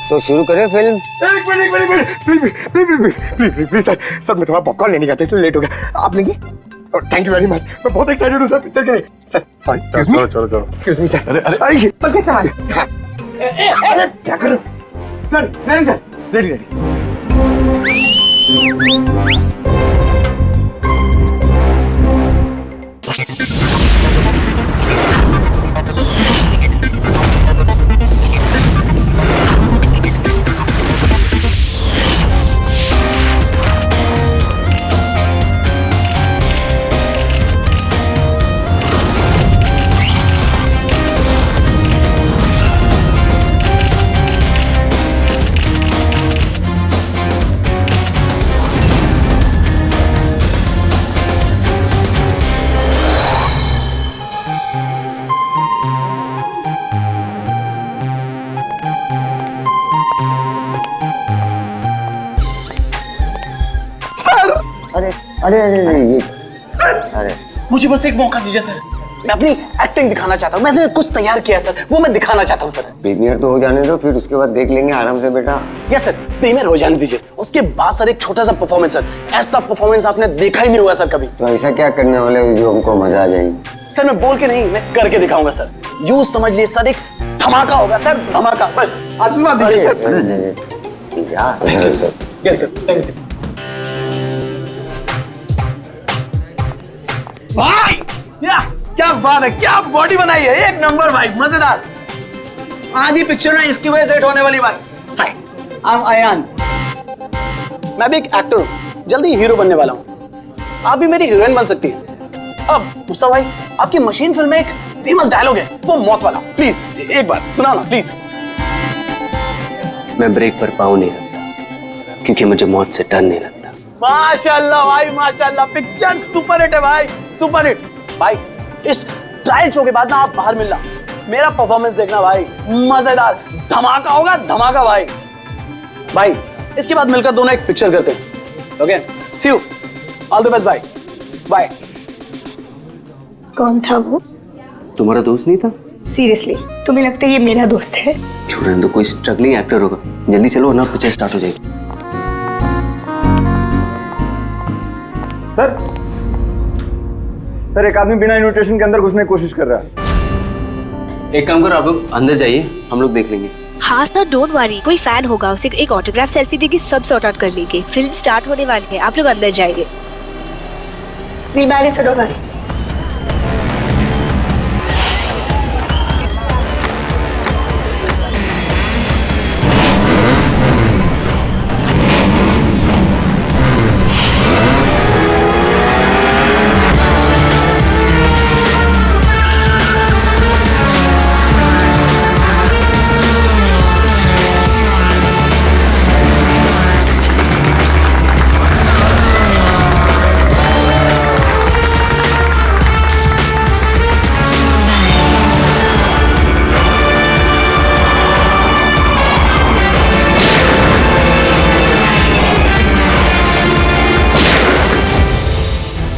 तो शुरू करें फिल्म। एक मिनट प्लीज सर मैं थोड़ा पॉपकॉर्न लेने गया था इसलिए लेट हो गया। आप लेंगे? थैंक यू वेरी मच, मैं बहुत एक्साइटेड हूँ सर पिक्चर के लिए। सर सॉरी, चलो एक्सक्यूज मी सर। अरे क्या करूँ सर? नहीं सर, रेडी। अरे अरे मुझे बस एक मौका दीजिए सर, मैं अपनी एक्टिंग दिखाना चाहता हूँ। मैंने कुछ तैयार किया है सर, वो मैं दिखाना चाहता हूँ सर। प्रीमियर तो हो जाने दो, फिर उसके बाद देख लेंगे आराम से बेटा। यस सर, प्रीमियर हो जाने दीजिए, उसके बाद सर एक छोटा सा परफॉर्मेंस सर। ऐसा परफॉर्मेंस आपने देखा ही नहीं हुआ सर कभी। तो ऐसा क्या करने वाले हो जो हमको मजा आ जाएगी? सर मैं बोल के नहीं, मैं करके दिखाऊंगा सर। यूं समझ लिए सर, एक धमाका होगा सर, धमाका। बस आशीर्वाद दीजिए sir. Yes sir, thank you भाई। क्या बात है, क्या बॉडी बनाई है, एक नंबर भाई, मजेदार। आधी पिक्चर ना इसकी वजह से हिट होने वाली भाई। हाय, आई एम अयान, मैं भी एक एक्टर हूँ, जल्दी हीरो बनने वाला हूँ। आप भी मेरी हीरोइन बन सकती हैं। अब मुस्तफा भाई, आपकी मशीन फिल्म में एक फेमस डायलॉग है, वो मौत वाला, प्लीज एक बार सुना ना प्लीज। मैं ब्रेक पर पाँव नहीं रखता क्योंकि मुझे मौत से डर नहीं लगता। माशाल्लाह भाई माशाल्लाह, पिक्चर सुपर हिट है भाई, सुपर हिट। भाई इस ट्रायल शो के बाद ना आप बाहर मिलना, मेरा परफॉर्मेंस देखना भाई, मजेदार धमाका होगा, धमाका भाई। भाई इसके बाद मिलकर दोनों एक पिक्चर करते हैं। Okay, see you, all the best, bye bye. कौन था वो? तुम्हारा दोस्त नहीं था? सीरियसली तुम्हें लगता है ये मेरा दोस्त है? छोड़ने दो, कोई स्ट्रगलिंग एक्टर होगा। जल्दी चलो वरना पिक्चर स्टार्ट हो जाएगी। सर एक आदमी बिना इन्विटेशन के अंदर घुसने की कोशिश कर रहा है। एक काम करो, आप लोग अंदर जाइए, हम लोग देख लेंगे। हाँ सर, डोंट वरी, कोई फैन होगा, उसे एक ऑटोग्राफ सेल्फी देगी, सब सॉर्ट आउट कर लेंगे। फिल्म स्टार्ट होने वाली है, आप लोग अंदर जाइए। We'll manage, so don't worry.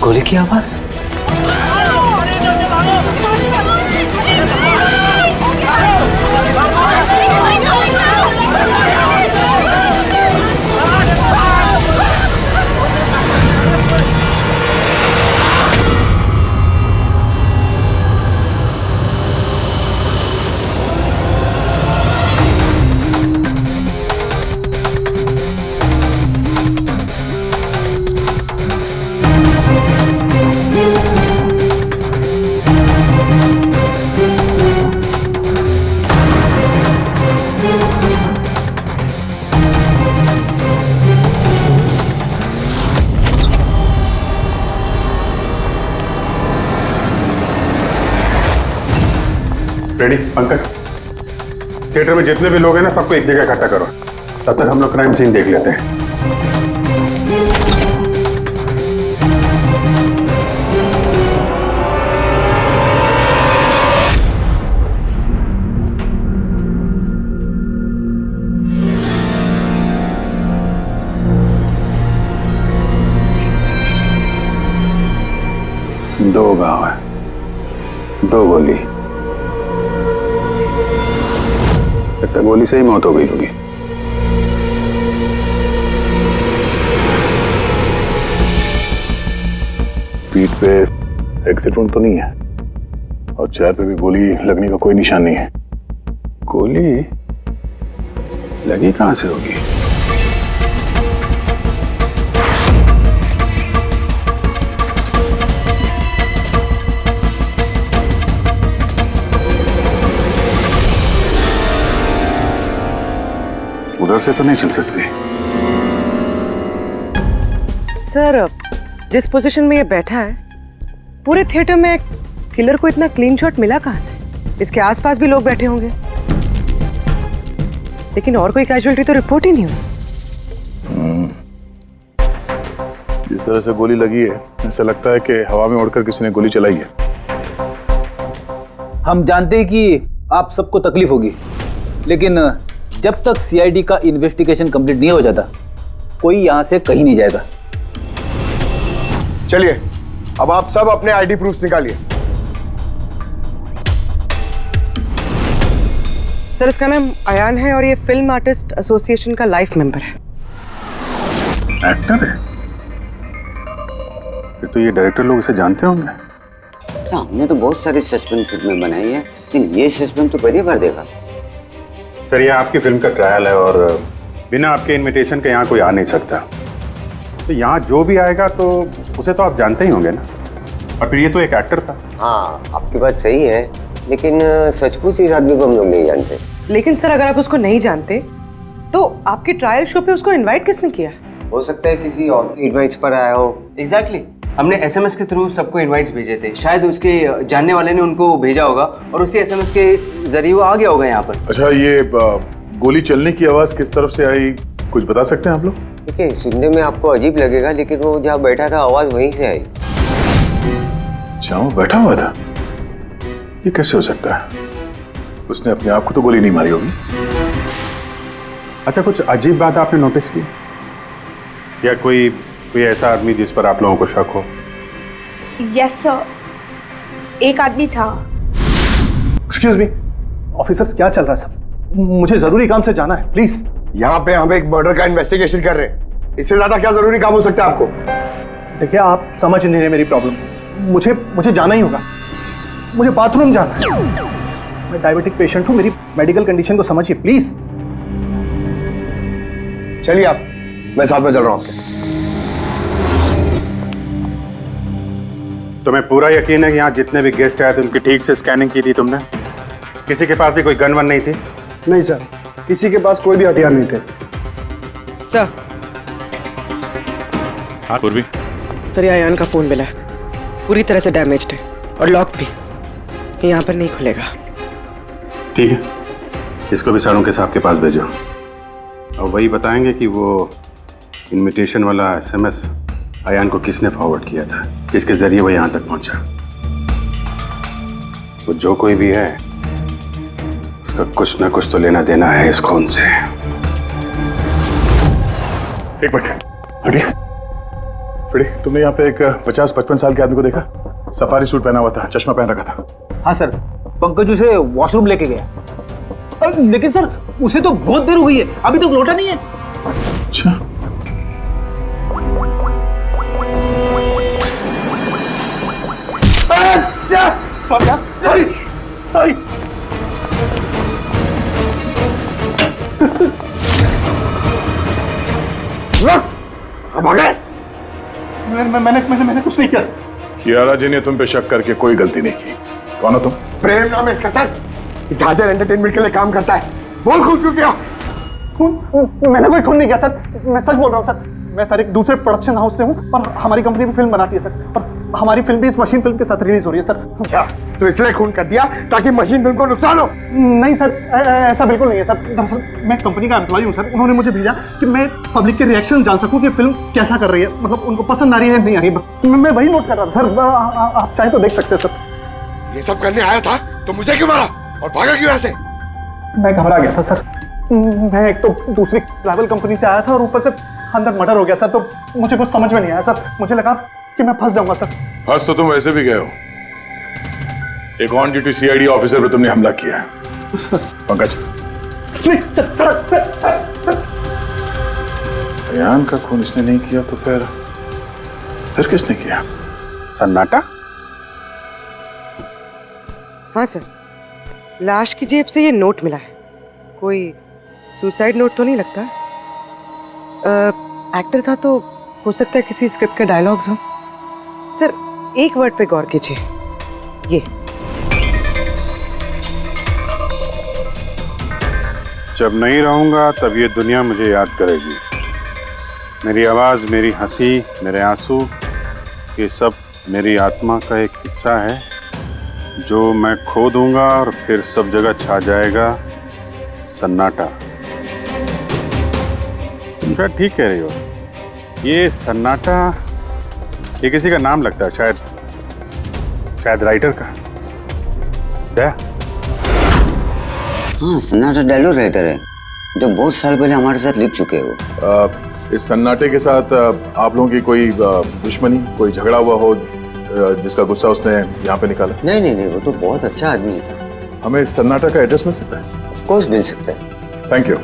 गोली की आवाज। रेडी पंकज, थिएटर में जितने भी लोग हैं ना सबको एक जगह इकट्ठा करो, तब तक हम लोग क्राइम सीन देख लेते हैं। दो गांव है, दो गोली, लगता गोली से ही मौत हो गई होगी। पीठ पे एक्सिट वुंड तो नहीं है और चेहर पे भी गोली लगने का कोई निशान नहीं है। गोली लगी कहां से होगी? उधर से तो नहीं चल सकती। सर, जिस पोजीशन में ये बैठा है, पूरे थिएटर में किलर को इतना क्लीन शॉट मिला कहां से? इसके आसपास भी लोग बैठे होंगे, लेकिन और कोई कैजुअल्टी तो रिपोर्ट ही नहीं हुई। जिस तरह से गोली लगी है, ऐसा लगता है कि हवा में उड़कर किसी ने गोली चलाई है। हम जानते हैं कि आप सबको तकलीफ होगी, लेकिन जब तक सीआईडी का इन्वेस्टिगेशन कंप्लीट नहीं हो जाता, कोई यहां से कहीं नहीं जाएगा। चलिए, अब आप सब अपने आईडी प्रूफ्स निकालिए। सर, इसका नाम अयान है और ये फिल्म आर्टिस्ट एसोसिएशन का लाइफ मेंबर है। एक्टर है? फिर तो ये डायरेक्टर लोग इसे जानते होंगे। अच्छा, हमने तो बहुत सारी सस्पेंस फिल्में बनाई है, लेकिन ये सस्पेंस तो पहली बार देखा। सर, ये आपकी फिल्म का ट्रायल है और बिना आपके इनविटेशन के यहाँ कोई आ नहीं सकता। तो यहाँ जो भी आएगा तो उसे तो आप जानते ही होंगे ना। और फिर ये तो एक एक्टर था। हाँ, आपकी बात सही है, लेकिन सचमुच इस आदमी को हम लोग नहीं जानते। लेकिन सर, अगर आप उसको नहीं जानते तो आपके ट्रायल शो पे उसको इनवाइट किसने किया? हो सकता है किसी और के इनवाइट्स पर आया हो। एग्जैक्टली, हमने एसएमएस के थ्रू सबको इनवाइट्स भेजे थे। शायद उसके जानने वाले ने उनको भेजा होगा और उसी एसएमएस के जरिए वो आ गया होगा यहाँ पर। अच्छा, ये गोली चलने की आवाज किस तरफ से आई, कुछ बता सकते हैं आप लोग? देखिए, सुनने में आपको अजीब लगेगा, लेकिन वो जहाँ बैठा था आवाज वहीं से आई। जहाँ वो बैठा हुआ था? ये कैसे हो सकता है? उसने अपने आप को तो गोली नहीं मारी होगी। अच्छा, कुछ अजीब बात आपने नोटिस की या कोई ऐसा आदमी जिस पर आप लोगों को शक हो? यस सर, एक आदमी था। एक्सक्यूज मी ऑफिसर्स, क्या चल रहा है सब? मुझे जरूरी काम से जाना है, प्लीज। यहाँ पे हम एक मर्डर का इन्वेस्टिगेशन कर रहे हैं, इससे ज्यादा क्या जरूरी काम हो सकता है आपको? देखिए, आप समझ नहीं रहे मेरी प्रॉब्लम। मुझे जाना ही होगा, मुझे बाथरूम जाना है। मैं डायबिटिक पेशेंट हूँ, मेरी मेडिकल कंडीशन को समझिए प्लीज। चलिए आप, मैं साथ में चल रहा हूँ आपके। तुम्हें पूरा यकीन है कि यहाँ जितने भी गेस्ट आए थे उनकी ठीक से स्कैनिंग की थी तुमने? किसी के पास भी कोई गन वन नहीं थी? नहीं सर, किसी के पास कोई भी हथियार नहीं थे। सर, हाँ पूर्वी। सर, ये अयान का फोन मिला है, पूरी तरह से डैमेज्ड है और लॉक भी, ये यहाँ पर नहीं खुलेगा। ठीक है, इसको भी सारों साहब के पास भेजो और वही बताएंगे कि वो इनविटेशन वाला एसएमएस अयान को किसने फॉरवर्ड किया था, किसके जरिए वो यहाँ तक पहुंचा। वो जो कोई भी है, उसका कुछ ना कुछ तो लेना देना है इस खून से। एक मिनट हटिए। फ्रेडी, तुमने यहाँ पे एक 50-55 साल के आदमी को देखा? सफारी सूट पहना हुआ था, चश्मा पहन रखा था। हाँ सर, पंकज उसे वॉशरूम लेके गया। लेकिन सर, उसे तो बहुत देर हो गई है, अभी तक लौटा नहीं है। अच्छा, सॉरी। अब आ गए? मैंने कुछ नहीं किया। कियारा जी ने तुम पे शक करके कोई गलती नहीं की। कौन हो तुम? प्रेम नाम है इसका सर, झांझर एंटरटेनमेंट के लिए काम करता है। बोल खून क्यों किया? मैंने कोई खून नहीं किया सर, मैं सच बोल रहा हूँ सर। मैं सर एक दूसरे प्रोडक्शन हाउस से हूँ और हमारी कंपनी भी फिल्म बनाती है सर, और हमारी फिल्म भी इस मशीन फिल्म के साथ रिलीज हो रही है सर। अच्छा, तो इसलिए खून कर दिया ताकि मशीन फिल्म को नुकसान हो? नहीं सर, ऐसा बिल्कुल नहीं है सर। दरअसल मैं कंपनी का एम्प्लॉय हूँ सर, उन्होंने मुझे भेजा कि मैं पब्लिक के रिएक्शन जान सकूँ कि फिल्म कैसा कर रही है, मतलब उनको पसंद आ रही है नहीं आ रही है। मैं वही नोट कर रहा था सर, आप चाहे तो देख सकते हैं सर। ये सब करने आया था तो मुझे क्यों मारा और भागा क्यों यहाँ से? मैं घबरा गया था सर, मैं एक तो दूसरी ट्रैवल कंपनी से आया था और ऊपर से अंदर मर्डर हो गया सर, तो मुझे कुछ समझ में नहीं आया सर। मुझे लगा कि मैं फंस जाऊंगा सर। फंस तो तुम वैसे भी गए हो, एक ऑन ड्यूटी सीआईडी ऑफिसर पे तुमने हमला किया है। पंकज, अयान का खून इसने नहीं किया तो फिर किसने किया? सन्नाटा? हाँ सर, लाश की जेब से ये नोट मिला है। कोई सुसाइड नोट तो नहीं लगता? एक्टर था तो हो सकता है किसी स्क्रिप्ट के डायलॉग्स हो। सर एक वर्ड पे गौर कीजिए, ये जब नहीं रहूंगा तब ये दुनिया मुझे याद करेगी। मेरी आवाज, मेरी हंसी, मेरे आंसू, ये सब मेरी आत्मा का एक हिस्सा है जो मैं खो दूंगा और फिर सब जगह छा जाएगा सन्नाटा। तुम शायद ठीक कह रही हो। ये सन्नाटा ये किसी का नाम लगता है, शायद राइटर का। क्या? हाँ, सन्नाटा डायलॉग राइटर है जो बहुत साल पहले हमारे साथ लिख चुके हो। इस सन्नाटे के साथ आप लोगों की कोई दुश्मनी, कोई झगड़ा हुआ हो जिसका गुस्सा उसने यहाँ पे निकाला? नहीं, वो तो बहुत अच्छा आदमी था। हमें सन्नाटा का एड्रेस मिल सकता है? ऑफ कोर्स मिल सकता है। Thank you.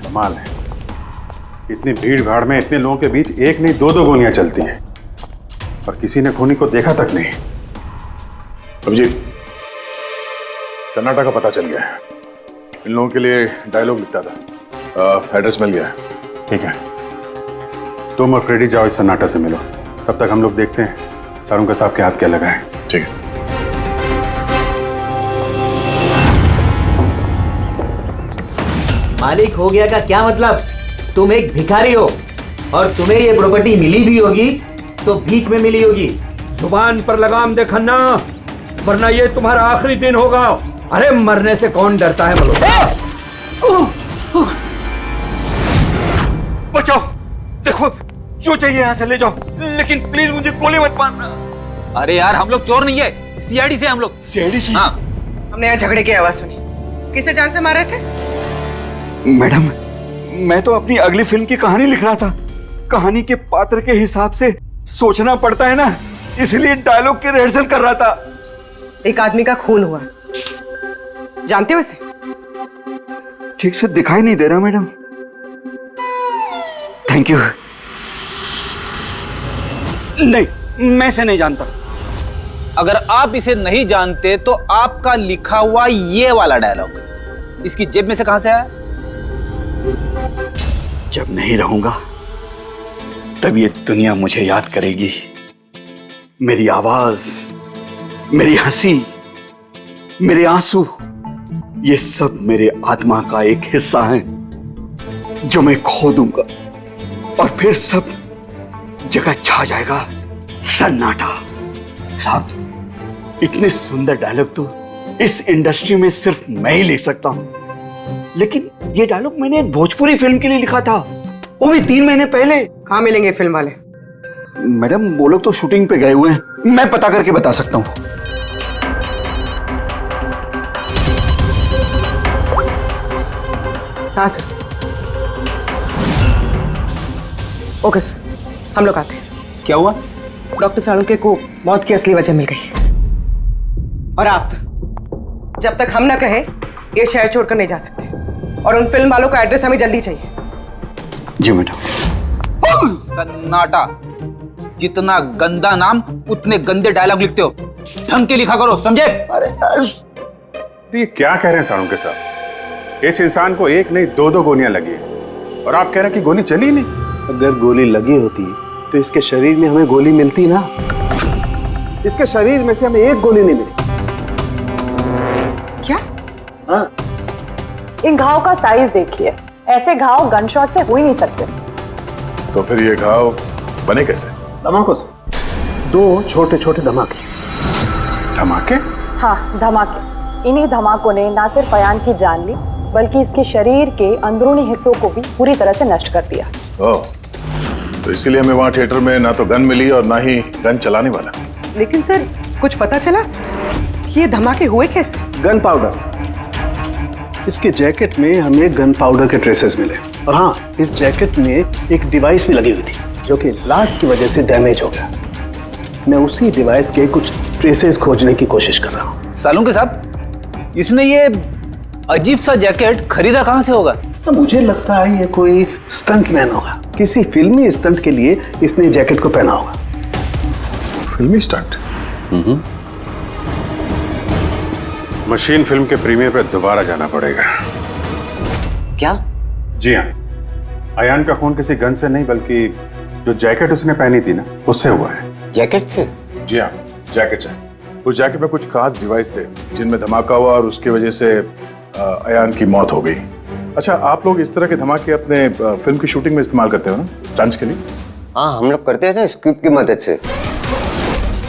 कमाल है, इतनी भीड़ भाड़ में इतने लोगों के बीच एक नहीं दो गोलियां चलती हैं और किसी ने खूनी को देखा तक नहीं। अभिजीत, सन्नाटा का पता चल गया है। इन लोगों के लिए डायलॉग लिखता था, एड्रेस मिल गया है। ठीक है, तुम और फ्रेडी जाओ इस सन्नाटा से मिलो, तब तक हम लोग देखते हैं सारुंका साहब के हाथ क्या लगा है। ठीक है। मालिक हो गया का क्या मतलब? तुम एक भिखारी हो और तुम्हें ये प्रॉपर्टी मिली भी होगी तो भीख में मिली होगी। जुबान पर लगाम दे खन्ना, वरना ये तुम्हारा आखिरी दिन होगा। अरे मरने से कौन डरता है बचाओ, देखो जो चाहिए यहाँ से ले जाओ, लेकिन प्लीज मुझे गोली मत मारना। अरे यार, हम लोग चोर नहीं है, सीआईडी से हम लोग। सीआईडी से? हाँ। हमने यहाँ झगड़े की आवाज सुनी। किसे जान से मारे थे? मैडम, मैं तो अपनी अगली फिल्म की कहानी लिख रहा था। कहानी के पात्र के हिसाब से सोचना पड़ता है ना, इसलिए डायलॉग की रिहर्सल कर रहा था। एक आदमी का खून हुआ, जानते हो इसे? ठीक से दिखाई नहीं दे रहा मैडम। Thank you. नहीं, मैं इसे नहीं जानता। अगर आप इसे नहीं जानते तो आपका लिखा हुआ ये वाला डायलॉग इसकी जेब में से कहां से आया? जब नहीं रहूंगा तब ये दुनिया मुझे याद करेगी। मेरी आवाज, मेरी हंसी, मेरे आंसू, ये सब मेरे आत्मा का एक हिस्सा है जो मैं खो दूंगा और फिर सब जगह छा जाएगा सन्नाटा। साहब, इतने सुंदर डायलॉग तो इस इंडस्ट्री में सिर्फ मैं ही लिख सकता हूं, लेकिन ये डायलॉग मैंने एक भोजपुरी फिल्म के लिए लिखा था, वो भी 3 महीने पहले। कहाँ मिलेंगे फिल्म वाले? मैडम, वो लोग तो शूटिंग पे गए हुए हैं, मैं पता करके बता सकता हूं। हाँ सर। ओके सर, हम लोग आते हैं। क्या हुआ? डॉक्टर सालुंके को मौत की असली वजह मिल गई है और आप जब तक हम ना कहे ये शहर छोड़कर नहीं जा सकते, और उन फिल्म वालों का एड्रेस हमें जल्दी चाहिए। जी मैडम। सन्नाटा, जितना गंदा नाम उतने गंदे डायलॉग लिखते हो, ढंग के लिखा करो, समझे? अरे ये क्या कह रहे हैं सारुंके साहब? इस इंसान को एक नहीं दो गोलियां लगी है और आप कह रहे हैं कि गोली चली नहीं। अगर गोली लगी होती तो इसके शरीर में हमें गोली मिलती ना। इसके शरीर में से हमें एक गोली नहीं मिली। क्या? हाँ। इन घाव का साइज देखिए, ऐसे घाव गन शॉट से हो ही नहीं सकते। तो फिर ये घाव बने कैसे? धमाकों से। 2 छोटे छोटे धमाके। धमाके? हाँ, धमाके। इन्हीं धमाकों ने ना सिर्फ अयान की जान ली, बल्कि इसके शरीर के अंदरूनी हिस्सों को भी पूरी तरह से नष्ट कर दिया। ओह, तो इसीलिए हमें वहां थिएटर में ना तो गन मिली और ना ही गन चलाने वाला। लेकिन सर, कुछ पता चला कि ये धमाके हुए कैसे? Gun powder. इसके जैकेट में हमें गन पाउडर के ट्रेसेस मिले, और हाँ, इस जैकेट में एक डिवाइस भी लगी हुई थी जो कि ब्लास्ट की वजह से डैमेज हो गया। मैं उसी डिवाइस के कुछ ट्रेसेस खोजने की कोशिश कर रहा हूँ। सालुंके साहब, इसने ये अजीब सा जैकेट खरीदा कहाँ से होगा? तो मुझे लगता है ये कोई स्टंट मैन होगा। किसी फिल्मी स्टंट के लिए इसने जैकेट को पहना होगा। फिल्मी स्टंट? मशीन फिल्म के प्रीमियर पर दोबारा जाना पड़ेगा। क्या? जी हाँ, अयान का खून किसी गन से नहीं बल्कि जो जैकेट उसने पहनी थी ना उससे हुआ है। जैकेट से? जी हाँ, जैकेट से। उस जैकेट पे कुछ खास डिवाइस थे जिनमें धमाका हुआ और उसकी वजह से अयान की मौत हो गई। अच्छा, आप लोग इस तरह के धमाके अपने फिल्म की शूटिंग में इस्तेमाल करते हो ना, स्टंट्स के लिए? हाँ, हम लोग करते हैं ना स्क्विब की मदद से।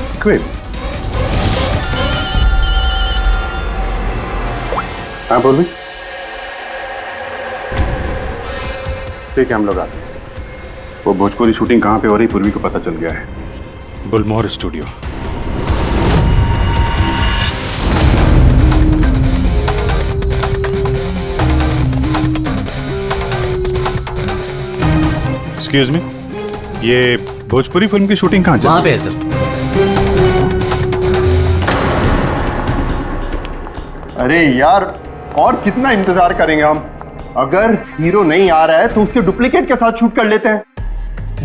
स्क्विब? हाँ बोल भी। ठीक है, हम लोग आते हैं। वो भोजपुरी शूटिंग कहाँ पे हो रही पूर्वी को पता चल गया है। बुलमोहर स्टूडियो। एक्सक्यूज मी, ये भोजपुरी फिल्म की शूटिंग कहाँ चल रही है? वहाँ पे है सर। अरे यार, और कितना इंतजार करेंगे हम? अगर हीरो नहीं आ रहा है तो उसके डुप्लीकेट के साथ शूट कर लेते हैं।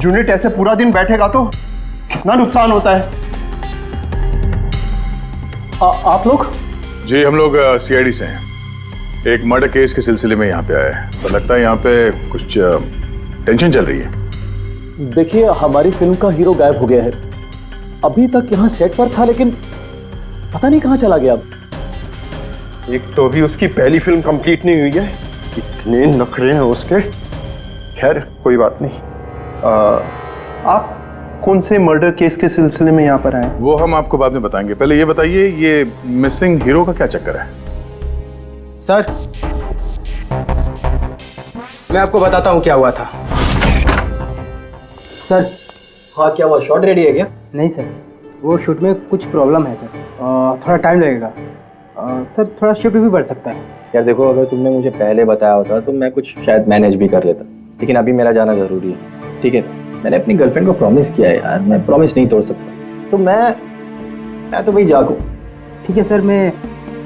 यूनिट ऐसे पूरा दिन बैठेगा तो कितना नुकसान होता है। आप लोग? जी, हम लोग सीआईडी से हैं। एक मर्डर केस के सिलसिले में यहाँ पे आए हैं। तो लगता है यहाँ पे कुछ टेंशन चल रही है। देखिए, हमारी फिल्म का हीरो गायब हो गया है। अभी तक यहाँ सेट पर था लेकिन पता नहीं कहाँ चला गया। एक तो अभी उसकी पहली फिल्म कंप्लीट नहीं हुई है, इतने नखरे हैं उसके। खैर कोई बात नहीं। आप कौन से मर्डर केस के सिलसिले में यहाँ पर आए? वो हम आपको बाद में बताएंगे। पहले ये बताइए, ये मिसिंग हीरो का क्या चक्कर है? सर, मैं आपको बताता हूँ क्या हुआ था। सर, हाँ क्या हुआ? शॉट रेडी है क्या? नहीं सर, वो शूट में कुछ प्रॉब्लम है सर, थोड़ा टाइम लगेगा। सर, थोड़ा शिफ्ट भी बढ़ सकता है। यार देखो, अगर तुमने मुझे पहले बताया होता तो मैं कुछ शायद मैनेज भी कर लेता, लेकिन अभी मेरा जाना जरूरी है। ठीक है, मैंने अपनी गर्लफ्रेंड को प्रॉमिस किया है यार, मैं प्रॉमिस नहीं तोड़ सकता। तो मैं तो भाई जागू। ठीक है सर, मैं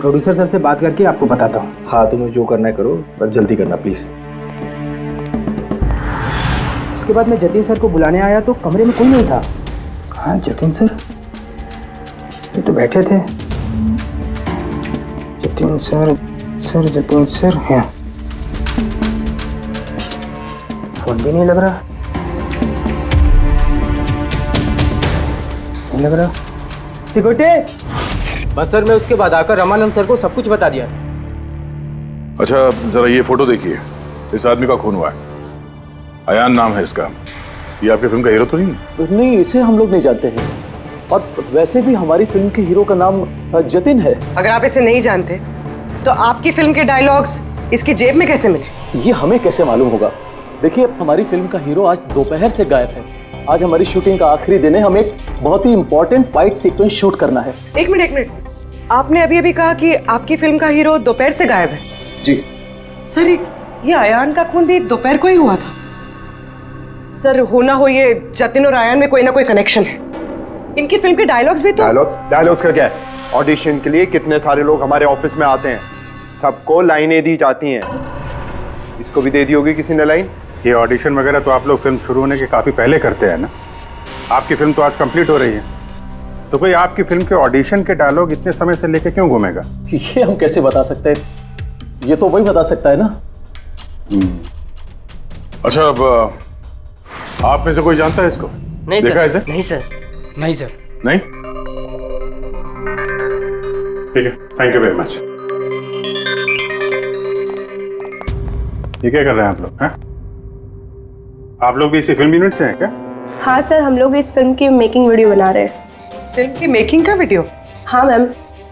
प्रोड्यूसर सर से बात करके आपको बताता हूँ। हाँ, तुम्हें जो करना है करो, पर जल्दी करना प्लीज। उसके बाद मैं जतिन सर को बुलाने आया तो कमरे में कोई नहीं था। कहाँ जतिन सर? ये तो बैठे थे। जतिन सर हैं। फोन भी नहीं लग रहा। नहीं लग रहा। सिक्योरिटी! बस सर, मैं उसके बाद आकर रमानंद सर को सब कुछ बता दिया था। अच्छा, जरा ये फोटो देखिए। इस आदमी का खून हुआ है। अयान नाम है इसका। ये आपकी फिल्म का हीरो तो नहीं है? नहीं, इसे हम लोग नहीं जानते हैं। और वैसे भी हमारी फिल्म के हीरो का नाम जतिन है। अगर आप इसे नहीं जानते तो आपकी फिल्म के डायलॉग्स इसकी जेब में कैसे मिले? ये हमें कैसे मालूम होगा? देखिए, हमारी फिल्म का हीरो आज दोपहर से गायब है। आज हमारी शूटिंग का आखिरी दिन है। हमें एक बहुत ही इंपॉर्टेंट फाइट सीक्वेंस शूट करना है। एक मिनट, आपने अभी कहा कि आपकी फिल्म का हीरो दोपहर से गायब है। जी सर, ये अयान का खून भी दोपहर को ही हुआ था। सर, हो ना हो ये जतिन और अयान में कोई ना कोई कनेक्शन है। इनकी फिल्म के डायलॉग्स भी तो। डायलॉग्स का क्या है? ऑडिशन के लिए कितने सारे लोग हमारे ऑफिस में आते हैं, सबको लाइनें दी जाती हैं। इसको भी दे दी होगी किसी ने लाइन। ये ऑडिशन वगैरह तो आप लोग फिल्म शुरू होने के काफी पहले करते हैं ना। आपकी फिल्म तो आज कंप्लीट हो रही है, तो कोई आपकी फिल्म के ऑडिशन के डायलॉग इतने समय से लेके क्यों घूमेगा? ये हम कैसे बता सकते हैं? ये तो वही बता सकता है ना। अच्छा, अब आप में से कोई जानता है इसको? नहीं देखा सर। इसे? नहीं सर। नहीं सर। नहीं? ठीक है, थैंक यू वेरी मच। ये क्या कर रहे हैं आप लोग? हैं? आप लोग भी इसी फिल्म यूनिट से हैं क्या? हाँ सर, हम लोग इस फिल्म की मेकिंग वीडियो बना रहे हैं। फिल्म की मेकिंग का वीडियो? हाँ मैम,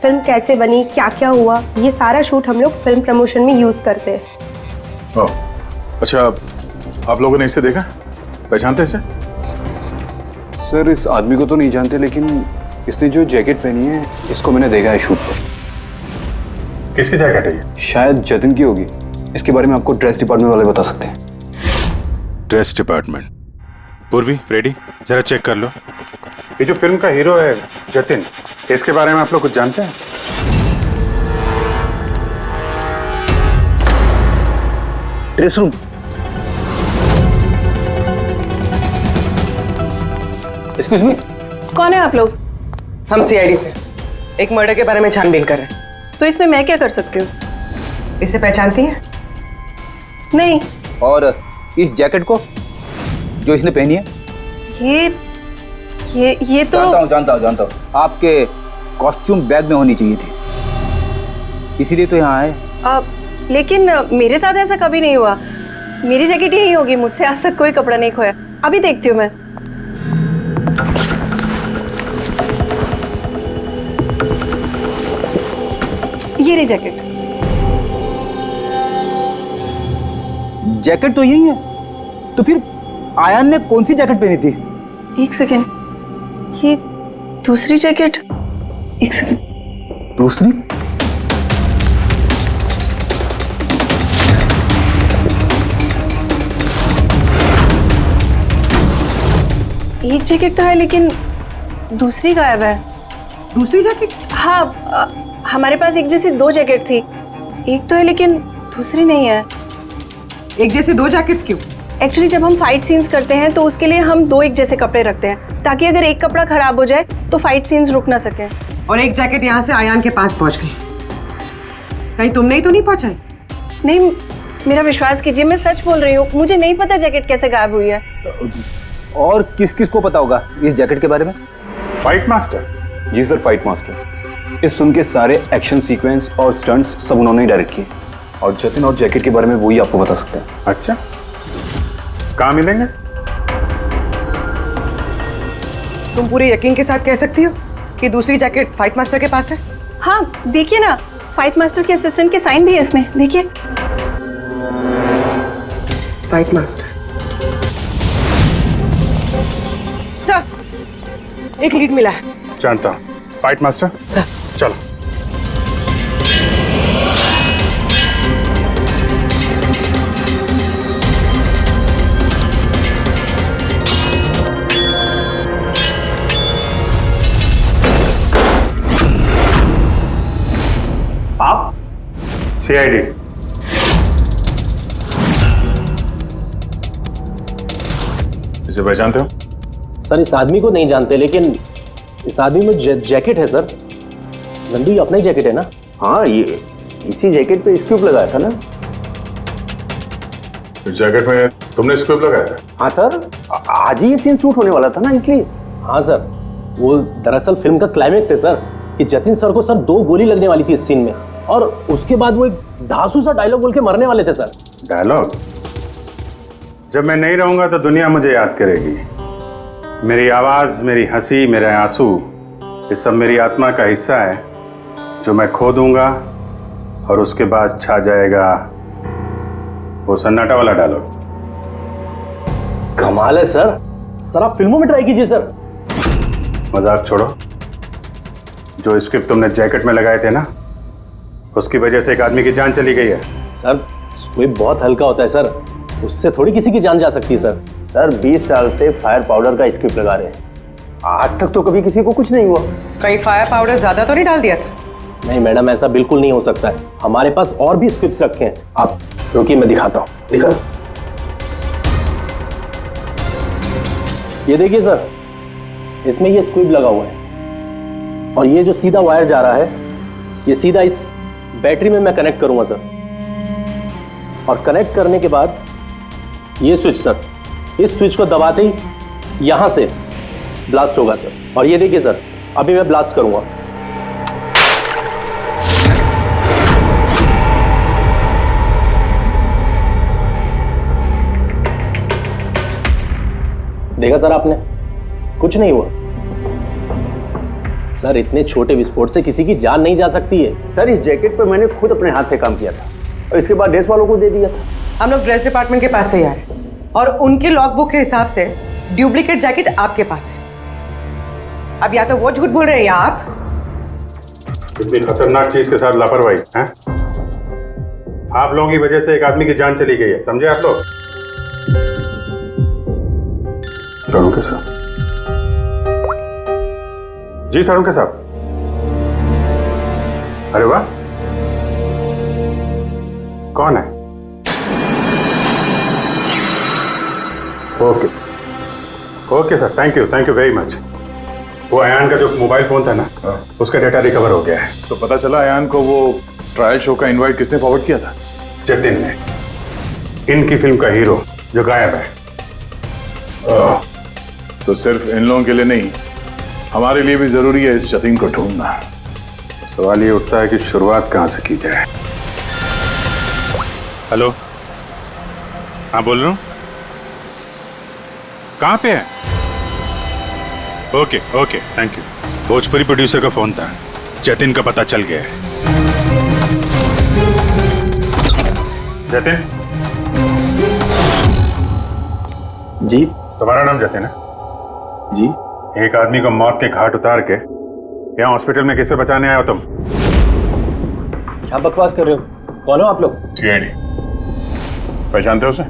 फिल्म कैसे बनी, क्या क्या हुआ, ये सारा शूट हम लोग फिल्म प्रमोशन में यूज करते हैं। ओह, अच्छा, आप लोगों ने इसे देखा? पहचानते इसे? सर, इस आदमी को तो नहीं जानते, लेकिन इसने जो जैकेट पहनी है इसको मैंने देखा है शूट पर। किसकी जैकेट है ये? शायद जतिन की होगी। इसके बारे में आपको ड्रेस डिपार्टमेंट वाले बता सकते हैं। Dress department? पूर्वी, रेडी, जरा चेक कर लो। ये जो फिल्म का हीरो है जतिन, इसके बारे में आप लोग कुछ जानते हैं? Dress room. एक्सक्यूज मी, कौन है आप लोग? हम सीआईडी से एक मर्डर के बारे में छानबीन कर रहे हैं। तो इसमें मैं क्या कर सकती हूँ? इसे पहचानती हैं? नहीं। और इस जैकेट को जो इसने पहनी है? ये तो जानता हूँ। आपके कॉस्ट्यूम बैग में होनी चाहिए थी, इसीलिए तो यहाँ आए। लेकिन मेरे साथ ऐसा कभी नहीं हुआ। मेरी जैकेट यही होगी, मुझसे आज तक कोई कपड़ा नहीं खोया। अभी देखती हूँ मैं। ये रही जैकेट। जैकेट तो यही है, तो फिर आयान ने कौन सी जैकेट पहनी थी? एक सेकेंड, ये दूसरी जैकेट। एक सेकेंड, दूसरी? एक जैकेट तो है लेकिन दूसरी गायब है। दूसरी जैकेट? हाँ, हमारे पास एक जैसी दो जैकेट थी। एक तो है लेकिन दूसरी नहीं है। एक जैसी दो जैकेट्स क्यों? एक्चुअली जब हम फाइट सीन्स करते हैं तो उसके लिए हम दो एक जैसे कपड़े रखते हैं, ताकि अगर एक कपड़ा खराब हो जाए तो फाइट सीन्स रुक ना सके। और एक जैकेट यहाँ से आयान के पास पहुँच गई, कहीं तुमने ही तो नहीं पहुँचाई? नहीं, मेरा विश्वास कीजिए, मैं सच बोल रही हूँ। मुझे नहीं पता जैकेट कैसे गायब हुई है। और किस किस को पता होगा इस जैकेट के बारे में? Fight master? जी सर, फाइट मास्टर। इस फिल्म के सारे एक्शन सीक्वेंस और स्टंट्स सब उन्होंने ही डायरेक्ट किए, और जतिन और जैकेट के बारे में वही आपको बता सकते हैं। अच्छा, कहाँ मिलेंगे? तुम पूरे यकीन के साथ कह सकती हो कि दूसरी जैकेट फाइट मास्टर के पास है? हाँ, देखिए ना, फाइट मास्टर के असिस्टेंट के साइन भी है इसमें, देखिए। Fight master. सर, एक लीड मिला है। जानता हूँ। Fight master? सर। चलो। आप? सीआईडी। इसे पहचानते हो? सर, इस आदमी को नहीं जानते, लेकिन इस आदमी में जैकेट है सर। नंदू, ये अपना ही जैकेट है ना? हाँ, ये इसी जैकेट पे स्क्रिप्ट लगाया था ना। इस जैकेट में तुमने स्क्रिप्ट लगाया था? हाँ सर, आज ही ये सीन शूट होने वाला था ना, इसलिए। हाँ सर, वो दरअसल फिल्म का क्लाइमेक्स है सर, कि जतिन सर को सर 2 गोली लगने वाली थी इस सीन में, और उसके बाद वो एक धांसू सा डायलॉग बोल के मरने वाले थे सर। डायलॉग? जब मैं नहीं रहूंगा तो दुनिया मुझे याद करेगी। मेरी आवाज, मेरी हंसी, मेरे आंसू, ये सब मेरी आत्मा का हिस्सा है जो मैं खो दूंगा, और उसके बाद छा जाएगा वो सन्नाटा वाला डायलॉग। कमाल है सर। सर, आप फिल्मों में ट्राई कीजिए सर। मजाक छोड़ो। जो स्क्रिप्ट तुमने जैकेट में लगाए थे ना, उसकी वजह से एक आदमी की जान चली गई है। सर, स्क्रिप्ट बहुत हल्का होता है सर, उससे थोड़ी किसी की जान जा सकती है सर। सर, 20 साल से फायर पाउडर का स्क्रिप्ट लगा रहे हैं, आज तक तो कभी किसी को कुछ नहीं हुआ। कहीं फायर पाउडर ज्यादा तो नहीं डाल दिया था? नहीं मैडम, ऐसा बिल्कुल नहीं हो सकता है। हमारे पास और भी स्क्रिप्ट्स रखे हैं। आप रुकिए, मैं दिखाता हूँ। दिखा, ये देखिए सर, इसमें ये स्क्रिप्ट लगा हुआ है, और ये जो सीधा वायर जा रहा है, ये सीधा इस बैटरी में मैं कनेक्ट करूंगा सर। और कनेक्ट करने के बाद ये स्विच सर, इस स्विच को दबाते ही यहां से ब्लास्ट होगा सर। और ये देखिए सर, अभी मैं ब्लास्ट करूंगा। देखा सर आपने, कुछ नहीं हुआ सर। इतने छोटे विस्फोट से किसी की जान नहीं जा सकती है सर। इस जैकेट पर मैंने खुद अपने हाथ से काम किया था, और इसके बाद ड्रेस वालों को दे दिया था। हम लोग ड्रेस डिपार्टमेंट के पास से ही आ रहे हैं, और उनके लॉगबुक के हिसाब से डुप्लीकेट जैकेट आपके पास है। अब या तो वो झूठ बोल रहे हैं या आप। इतनी खतरनाक चीज के साथ लापरवाही है? आप लोगों की वजह से एक आदमी की जान चली गई है, समझे आप लोग? सारुण के साहब। जी सारुण के साहब। अरे वाह, कौन है? Okay, okay sir, thank you very much. वो अयान का जो मोबाइल फोन था ना, उसका डेटा रिकवर हो गया है। तो पता चला अयान को वो ट्रायल शो का इनवाइट किसने फॉरवर्ड किया था? जतिन ने, इनकी फिल्म का हीरो जो गायब है। तो सिर्फ इन लोगों के लिए नहीं, हमारे लिए भी जरूरी है इस जतिन को ढूंढना। सवाल ये उठता है कि शुरुआत कहां से की जाए। हेलो, हाँ बोल रहा हूँ। कहाँ पे है? Okay thank you. Bhojpuri producer का फोन था, जतिन का पता चल गया है। जतिन जी, तुम्हारा नाम जतिन है? जी। एक आदमी को मौत के घाट उतार के यहाँ हॉस्पिटल में किसे बचाने आए हो तुम? क्या बकवास कर रहे हो? कौन हो आप लोग? सीआईडी। पहचानते हो उसे?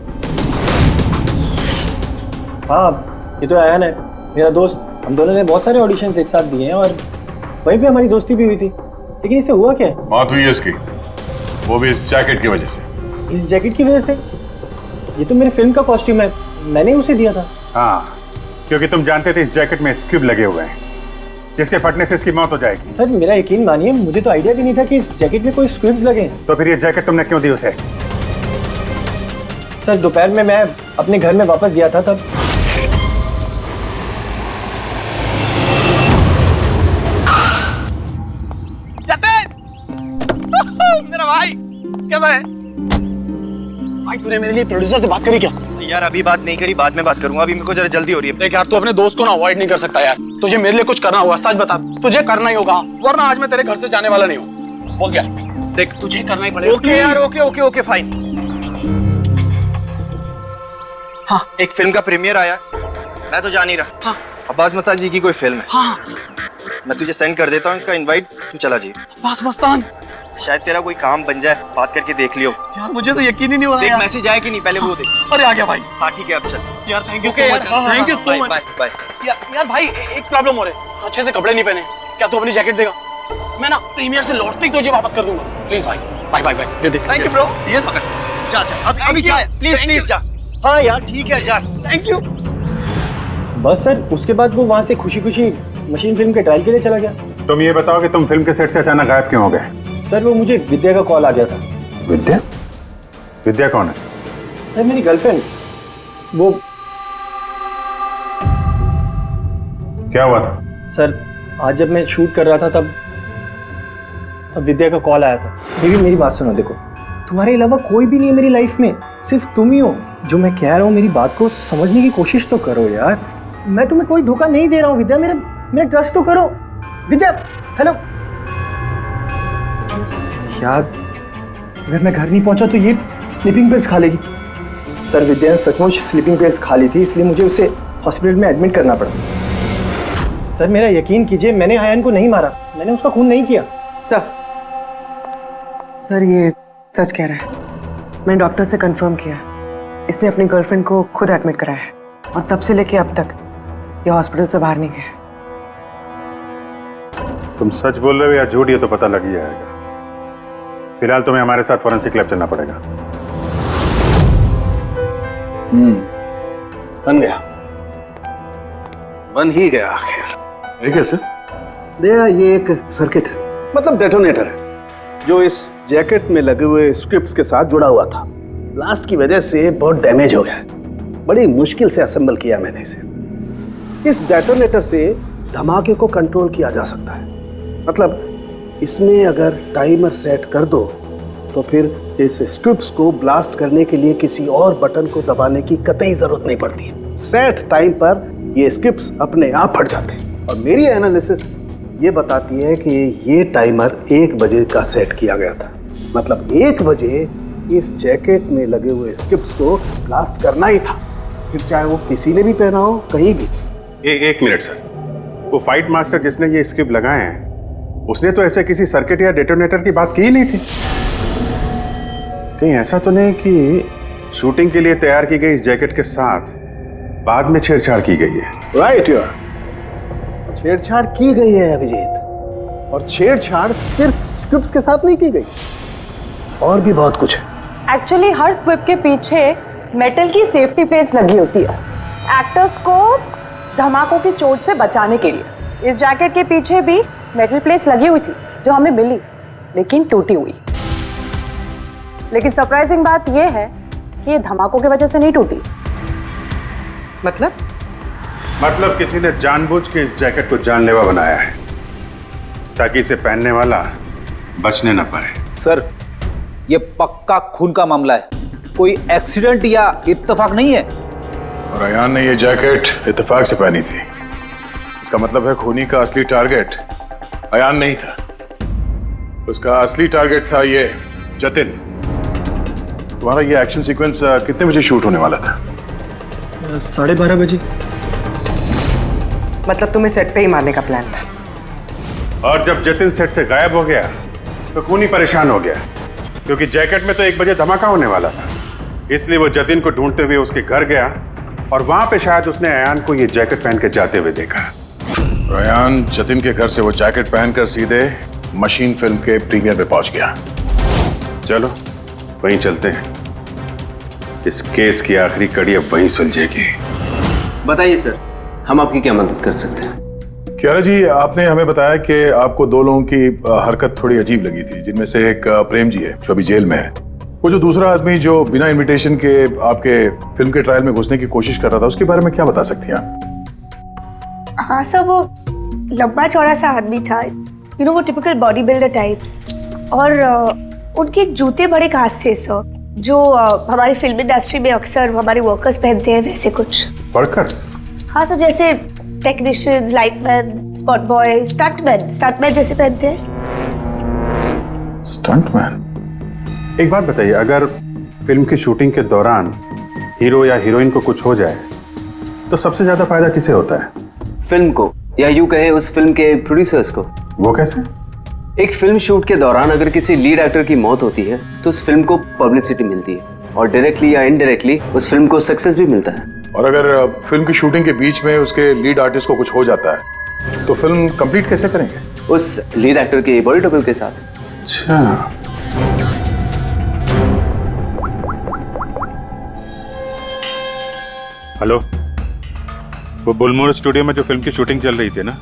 हाँ, ये तो अयान है, मेरा दोस्त। हम दोनों ने बहुत सारे ऑडिशंस एक साथ दिए हैं और वहीं पे हमारी दोस्ती भी हुई थी। लेकिन इसे हुआ क्या है? मौत हुई है उसकी, वो भी इस जैकेट की वजह से। इस जैकेट की वजह से? ये तो मेरी फिल्म का कॉस्ट्यूम है, मैंने उसे दिया था। हाँ, क्योंकि तुम जानते थे इस जैकेट में स्क्यूब लगे हुए हैं, जिसके फटने से इसकी मौत हो जाएगी। सर मेरा यकीन मानिए, मुझे तो आइडिया भी नहीं था कि इस जैकेट में कोई स्क्विब्स लगे हैं। तो फिर ये जैकेट तुमने क्यों दी उसे? सर दोपहर में मैं अपने घर में वापस गया था तब। मेरा भाई कैसा है? भाई तूने मेरे लिए प्रोड्यूसर से बात करी क्या? यार अभी बात नहीं करी, बाद में बात करूंगा, अभी मेरे को जरा जल्दी हो रही है। देख यार, तू अपने दोस्त को ना अवॉइड नहीं कर सकता यार। तुझे मेरे लिए कुछ करना होगा, सच बता। तुझे करना ही होगा, वरना आज मैं तेरे घर से जाने वाला नहीं हूँ। बोल दिया, देख तुझे करना ही पड़ेगा। ओके यार, ओके फाइन। हाँ, एक फिल्म का प्रीमियर आया, मैं तो जा नहीं रहा। हाँ, अब्बास मस्तान जी की कोई फिल्म है। हाँ, मैं तुझे सेंड कर देता हूँ इसका इनवाइट, तू चला जी। अब्बास मस्तान, शायद तेरा कोई काम बन जाए, बात करके देख लियो। यार मुझे तो यकीन ही नहीं हो रहा यार। मैसेज आया कि नहीं पहले वो देख। अरे आ गया भाई। हाँ ठीक है, अब चल। यार thank you so much, thank you so much. Bye. यार भाई एक प्रॉब्लम हो रही है, अच्छे से कपड़े नहीं पहने। क्या तू अपनी जैकेट देगा? मैं ना प्रीमियर से लौटते ही तुझे वापस कर दूंगा। प्लीज भाई, बाय दे दे। Thank you bro. ये पकड़, जा अभी जा, प्लीज जा। हाँ यार ठीक है, जा। Thank you. बस सर, उसके बाद वो वहाँ से खुशी खुशी मशीन फिल्म के ट्रायल के लिए चला गया। तुम ये बताओ कि तुम फिल्म के सेट से अचानक गायब क्यों हो गए? सर वो मुझे विद्या का कॉल आ गया था। विद्या कौन है? सर मेरी गर्लफ्रेंड। वो क्या हुआ था? सर आज जब मैं शूट कर रहा था तब विद्या का कॉल आया था। मेरी बात सुनो, देखो तुम्हारे अलावा कोई भी नहीं है मेरी लाइफ में, सिर्फ तुम ही हो। जो मैं कह रहा हूँ मेरी बात को समझने की कोशिश तो करो यार। मैं तुम्हें कोई धोखा नहीं दे रहा हूँ विद्या, मेरा ट्रस्ट तो करो। विद्या हेलो यार, अगर मैं घर नहीं पहुंचा तो ये स्लीपिंग पिल्स खा लेगी। सर विद्या ने सचमुच स्लीपिंग पिल्स खा ली थी, इसलिए मुझे उसे हॉस्पिटल में एडमिट करना पड़ा। सर मेरा यकीन कीजिए, मैंने आयन को नहीं मारा, मैंने उसका खून नहीं किया। सर ये सच कह रहा है। मैंने डॉक्टर से कंफर्म किया, इसने अपनी गर्लफ्रेंड को खुद एडमिट कराया है और तब से लेके अब तक ये हॉस्पिटल से बाहर नहीं गया। तुम सच बोल रहे हो या झूठ, ये तो पता लग ही जाएगा। फिलहाल तुम्हें हमारे साथ फोरेंसिक लैब चलना पड़ेगा। बन ही गया आखिर। ये कैसे? ये एक सर्किट है, मतलब डेटोनेटर है, जो इस जैकेट में लगे हुए स्क्रिप्ट्स के साथ जुड़ा हुआ था। ब्लास्ट की वजह से बहुत डैमेज हो गया है, बड़ी मुश्किल से असेंबल किया मैंने इसे। इस डेटोनेटर से धमाके को कंट्रोल किया जा सकता है, मतलब इसमें अगर टाइमर सेट कर दो तो फिर इस स्ट्रिप्स को ब्लास्ट करने के लिए किसी और बटन को दबाने की कतई जरूरत नहीं पड़ती है। सेट टाइम पर ये स्क्रिप्ट्स अपने आप फट जाते हैं। और मेरी एनालिसिस ये बताती है कि ये टाइमर 1 बजे का सेट किया गया था, मतलब 1 बजे इस जैकेट में लगे हुए स्क्रिप्ट्स को ब्लास्ट करना ही था, फिर चाहे वो किसी ने भी पहना हो कहीं भी। एक मिनट सर, वो फाइट मास्टर जिसने ये स्क्रिप्ट लगाए हैं, उसने तो ऐसे किसी सर्किट या डेटोनेटर की बात की ही नहीं थी। कहीं ऐसा तो नहीं कि शूटिंग के लिए तैयार की गई इस जैकेट के साथ बाद में छेड़छाड़ की गई है? राइट यार, छेड़छाड़ की गई है अभिजीत, और छेड़छाड़ सिर्फ स्क्रिप्ट्स के साथ नहीं की गई, और भी बहुत कुछ है। एक्चुअली हर स्क्रिप्ट के पीछे मेटल की सेफ्टी प्लेट्स लगी होती है। एक्टर्स को धमाकों की चोट से बचाने के लिए। इस जैकेट के पीछे भी मेटल प्लेट्स लगी हुई थी जो हमें मिली, लेकिन टूटी हुई। लेकिन सरप्राइजिंग बात यह है कि ये धमाकों की वजह से नहीं टूटी। मतलब किसी ने जानबूझ के इस जैकेट को जानलेवा बनाया है ताकि इसे पहनने वाला बचने न पाए। सर, ये पक्का खून का मामला है, कोई एक्सीडेंट या इत्तेफाक नहीं है। और अयान ने ये जैकेट इत्तेफाक से पहनी थी। इसका मतलब है खूनी का असली टारगेट अयान नहीं था, उसका असली टारगेट था ये जतिन। तुम्हारा ये एक्शन सीक्वेंस कितने बजे शूट होने वाला था? 12:30 बजे। मतलब तुम्हें सेट पे ही मारने का प्लान था? और जब जतिन सेट से गायब हो गया तो खूनी परेशान हो गया, क्योंकि जैकेट में तो 1 बजे धमाका होने वाला था। इसलिए वो जतिन को ढूंढते हुए उसके घर गया और वहां पे शायद उसने अयान को ये जैकेट पहन के जाते हुए देखा। और अयान जतिन के घर से वो जैकेट पहनकर सीधे मशीन फिल्म के प्रीमियर पे पहुंच गया। चलो वहीं चलते हैं, इस केस की आखिरी कड़ी अब वहीं सुलझेगी। बताइए सर, हम आपकी क्या मदद कर सकते हैं? कियारा जी, आपने हमें बताया कि आपको 2 लोगों की हरकत थोड़ी अजीब लगी थी, जिनमें से एक प्रेम जी है जो अभी जेल में है। वो जो दूसरा आदमी जो बिना इनविटेशन के आपके फिल्म के ट्रायल में घुसने की कोशिश कर रहा था, उसके बारे में क्या बता सकती हैं आप? हाँ सर, वो लंबा चौड़ा सा आदमी था, यू नो वो टिपिकल बॉडी बिल्डर टाइप्स। और उनके जूते बड़े खास थे सर, जो हमारी फिल्म इंडस्ट्री में अक्सर हमारे वर्कर्स पहनते हैं, वैसे कुछ। वर्कर्स? हाँ सर, जैसे technicians, lightman, spot boy, stuntman जैसे पहनते हैं। स्टंटमैन? एक बात बताइए, अगर फिल्म की शूटिंग के दौरान हीरो या हीरोइन को कुछ हो जाए तो सबसे ज्यादा फायदा किसे होता है? फिल्म को, या यूं कहें उस फिल्म के प्रोड्यूसर्स को। वो कैसे? एक फिल्म शूट के दौरान अगर किसी लीड एक्टर की मौत होती है तो उस फिल्म को पब्लिसिटी मिलती है और डायरेक्टली या इनडायरेक्टली उस फिल्म को सक्सेस भी मिलता है। और अगर फिल्म की शूटिंग के बीच में उसके लीड आर्टिस्ट को कुछ हो जाता है तो फिल्म कंप्लीट कैसे करेंगे? उस लीड एक्टर के बॉडी डबल के साथ। अच्छा, हेलो, वो बुलमोर स्टूडियो में जो फिल्म की शूटिंग चल रही थी ना,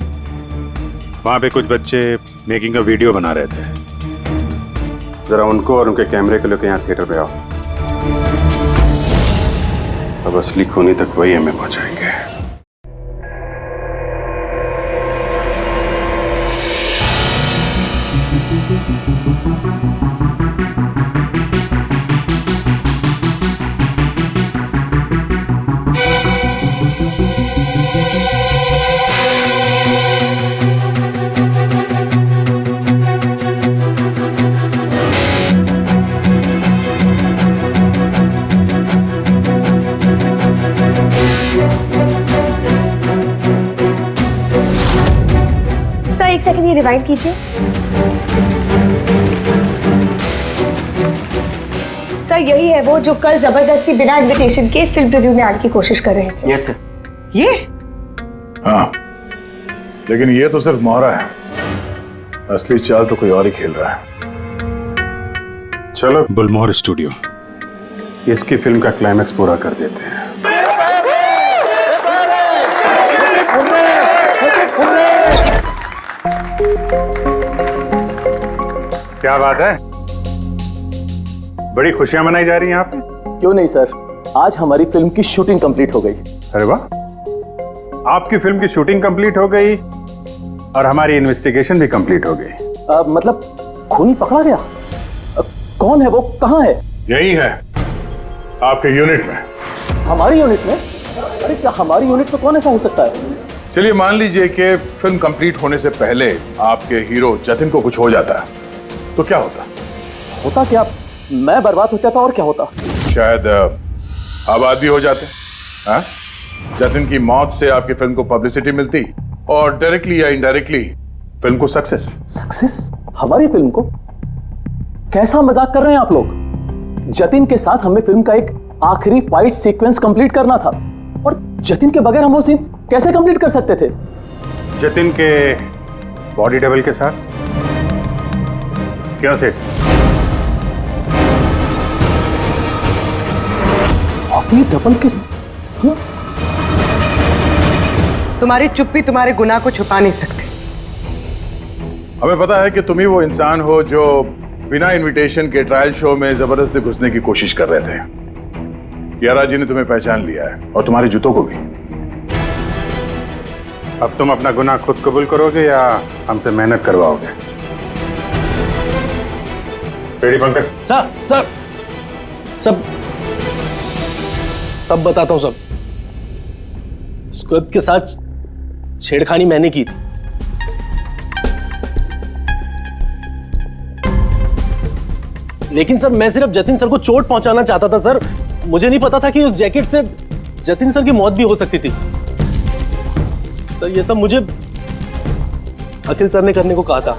वहां पे कुछ बच्चे मेकिंग अ वीडियो बना रहे थे। जरा उनको और उनके कैमरे को लेकर यहाँ थिएटर पे आओ। अब असली खूनी तक वही हमें पहुंचाएंगे। एक सेकंड, ये रिवाइंड कीजिए। सर, यही है वो जो कल जबरदस्ती बिना इनविटेशन के फिल्म रिव्यू में आने की कोशिश कर रहे थे। Yes sir. ये? हाँ, लेकिन ये तो सिर्फ मोहरा है, असली चाल तो कोई और ही खेल रहा है। चलो बुलमोर स्टूडियो, इसकी फिल्म का क्लाइमैक्स पूरा कर देते हैं। क्या बात है, बड़ी खुशियां मनाई जा रही हैं यहाँ पे? क्यों नहीं सर, आज हमारी फिल्म की शूटिंग कंप्लीट हो गई। अरे वाह, आपकी फिल्म की शूटिंग कंप्लीट हो गई और हमारी इन्वेस्टिगेशन भी कंप्लीट हो गई। मतलब खूनी पकड़ा गया? कौन है वो, कहाँ है? यही है, आपके यूनिट में। हमारी यूनिट में? अरे क्या हमारी यूनिट में कौन ऐसा हो सकता है? चलिए मान लीजिए कि फिल्म कंप्लीट होने से पहले आपके हीरो जतिन को कुछ हो जाता है तो क्या होता? होता क्या? मैं बर्बाद हो जाता और क्या होता? शायद आबाद भी हो जाते। हाँ? जतिन की मौत से आपकी फिल्म को पब्लिसिटी मिलती और डायरेक्टली या इनडायरेक्टली फिल्म को सक्सेस। सक्सेस? हमारी फिल्म को? कैसा मजाक कर रहे हैं आप लोग? जतिन के साथ हमें फिल्म का एक आखिरी फाइट सीक्वेंस कंप्लीट करना था और जतिन के बगैर हम वो सीन कैसे कंप्लीट कर सकते थे? जतिन के बॉडी डबल के साथ? क्यों सेठ? बॉडी डबल किस? तुम्हारी चुप्पी तुम्हारे गुनाह को छुपा नहीं सकती। हमें पता है कि तुम ही वो इंसान हो जो बिना इनविटेशन के ट्रायल शो में जबरदस्ती घुसने की कोशिश कर रहे थे। यारा जी ने तुम्हें पहचान लिया है और तुम्हारे जूतों को भी। अब तुम अपना गुनाह खुद कबूल करोगे या हमसे मेहनत करवाओगे? रेडी पंकज? सर सब बताता हूं सब। स्क्रिप्ट के साथ छेड़खानी मैंने की थी। लेकिन सर मैं सिर्फ जतिन सर को चोट पहुंचाना चाहता था सर। मुझे नहीं पता था कि उस जैकेट से जतिन सर की मौत भी हो सकती थी। सर ये सब मुझे अखिल सर ने करने को कहा था।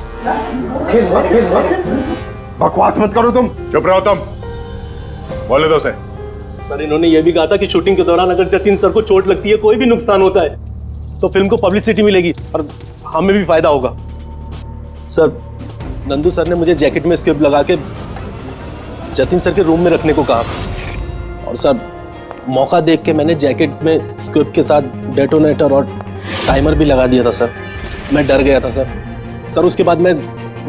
बकवास मत करो तुम। चुप रहो तुम। बोले दो से। सर इन्होंने ये भी कहा था कि शूटिंग के दौरान अगर जतिन सर को चोट लगती है, कोई भी नुकसान होता है, तो फिल्म को पब्लिसिटी मिलेगी और हमें भी फायदा होगा। सर नंदू सर ने मुझे जैकेट में स्क्रिप्ट लगा के जतिन सर के रूम में रखने को कहा और सर मौका देख के मैंने जैकेट में स्क्रिप्ट के साथ डेटोनेटर और टाइमर भी लगा दिया था सर। मैं डर गया था सर उसके बाद मैं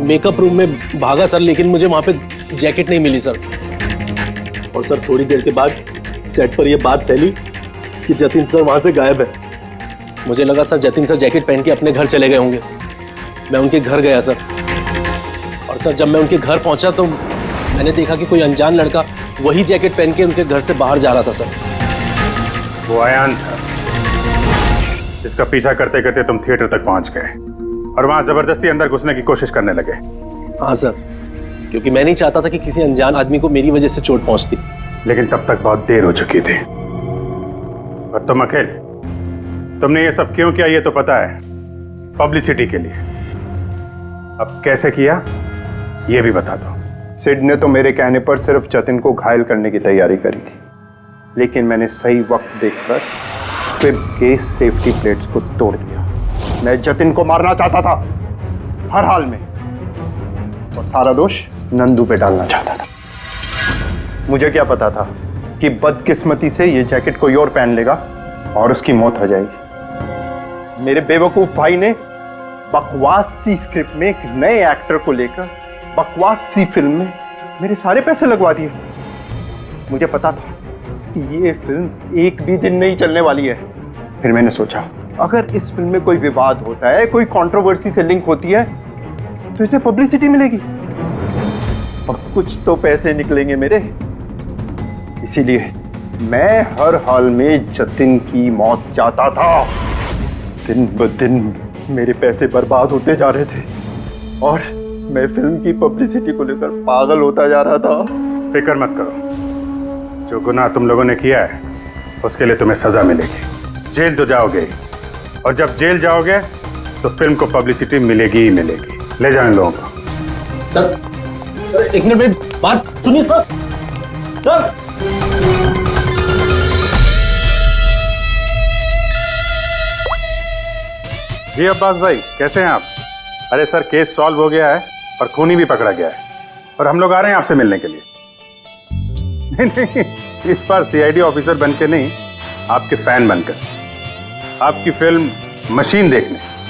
मेकअप रूम में भागा सर, लेकिन मुझे वहाँ पे जैकेट नहीं मिली सर। और सर थोड़ी देर के बाद सेट पर यह बात फैली कि जतिन सर वहाँ से गायब है। मुझे लगा सर जतिन सर जैकेट पहन के अपने घर चले गए होंगे। मैं उनके घर गया सर और सर जब मैं उनके घर पहुँचा तो मैंने देखा कि कोई अनजान लड़का वही जैकेट पहन के उनके घर से बाहर जा रहा था सर। वो अयान था जिसका पीछा करते करते तुम थिएटर तक पहुंच गए और वहां जबरदस्ती अंदर घुसने की कोशिश करने लगे। हाँ सर, क्योंकि मैं नहीं चाहता था कि किसी अनजान आदमी को मेरी वजह से चोट पहुंचती। लेकिन तब तक बहुत देर हो चुकी थी। और तुम अखिल, तुमने ये सब क्यों किया ये तो पता है, पब्लिसिटी के लिए। अब कैसे किया ये भी बता दो। सिड ने तो मेरे कहने पर सिर्फ जतिन को घायल करने की तैयारी करी थी, लेकिन मैंने सही वक्त देखकर फिर के सेफ्टी प्लेट्स को तोड़ दिया। मैं जतिन को मारना चाहता था हर हाल में, और सारा दोष नंदू पे डालना चाहता था। मुझे क्या पता था कि बदकिस्मती से ये जैकेट कोई और पहन लेगा और उसकी मौत हो जाएगी। मेरे बेवकूफ भाई ने बकवास सी स्क्रिप्ट में एक नए एक्टर को लेकर बकवास सी फिल्म में मेरे सारे पैसे लगवा दिए। मुझे पता था कि ये फिल्म एक भी दिन नहीं चलने वाली है। फिर मैंने सोचा अगर इस फिल्म में कोई विवाद होता है, कोई कंट्रोवर्सी से लिंक होती है, तो इसे पब्लिसिटी मिलेगी और कुछ तो पैसे निकलेंगे मेरे। इसीलिए मैं हर हाल में जतिन की मौत चाहता था। दिन ब दिन मेरे पैसे बर्बाद होते जा रहे थे और मैं फिल्म की पब्लिसिटी को लेकर पागल होता जा रहा था। फिक्र मत करो, जो गुनाह तुम लोगों ने किया है उसके लिए तुम्हें सजा मिलेगी। जेल तो जाओगे और जब जेल जाओगे तो फिल्म को पब्लिसिटी मिलेगी ही मिलेगी। ले जाओ इन लोगों को। सर एक मिनट मेरी बात सुनिए सर। सर जी अब्बास भाई, कैसे हैं आप? अरे सर, केस सॉल्व हो गया है और खूनी भी पकड़ा गया है और हम लोग आ रहे हैं आपसे मिलने के लिए। नहीं, इस बार सीआईडी ऑफिसर बनके नहीं, आपके फैन बनकर, आपकी फिल्म मशीन देखने।